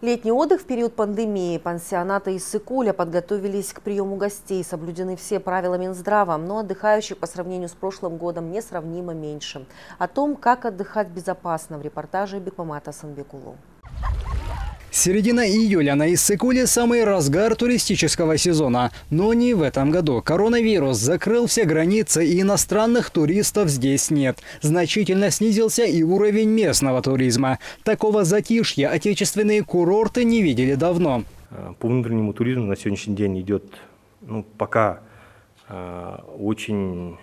Летний отдых в период пандемии. Пансионаты Иссык-Куля подготовились к приему гостей. Соблюдены все правила Минздрава, но отдыхающих по сравнению с прошлым годом несравнимо меньше. О том, как отдыхать безопасно, в репортаже Бекмамата Санбекулу. Середина июля на Иссык-Куле самый разгар туристического сезона. Но не в этом году. Коронавирус закрыл все границы, и иностранных туристов здесь нет. Значительно снизился и уровень местного туризма. Такого затишья отечественные курорты не видели давно. По внутреннему туризму на сегодняшний день идет пока очень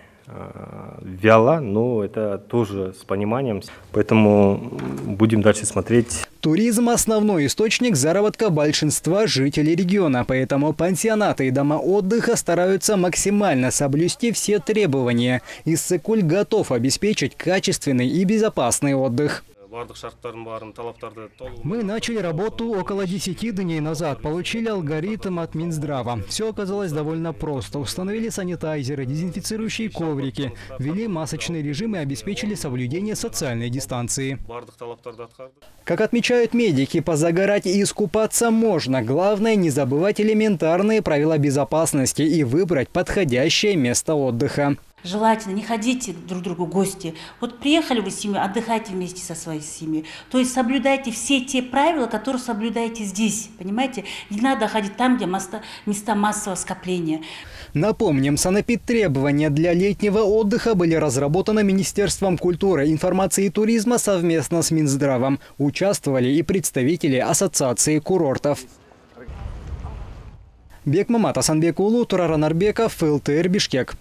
вяло, но это тоже с пониманием. Поэтому будем дальше смотреть. Туризм – основной источник заработка большинства жителей региона, поэтому пансионаты и дома отдыха стараются максимально соблюсти все требования. Иссык-Куль готов обеспечить качественный и безопасный отдых. Мы начали работу около 10 дней назад. Получили алгоритм от Минздрава. Все оказалось довольно просто. Установили санитайзеры, дезинфицирующие коврики, ввели масочный режим и обеспечили соблюдение социальной дистанции. Как отмечают медики, позагорать и искупаться можно. Главное – не забывать элементарные правила безопасности и выбрать подходящее место отдыха. Желательно не ходите друг к другу в гости. Вот приехали вы с семьей, отдыхайте вместе со своей семьей. То есть соблюдайте все те правила, которые соблюдаете здесь. Понимаете? Не надо ходить там, где места массового скопления. Напомним, санэпидтребования для летнего отдыха были разработаны Министерством культуры, информации и туризма совместно с Минздравом. Участвовали и представители ассоциации курортов. Бекмамат Санбекулу, Турар Анарбеков, ЛТР Бишкек.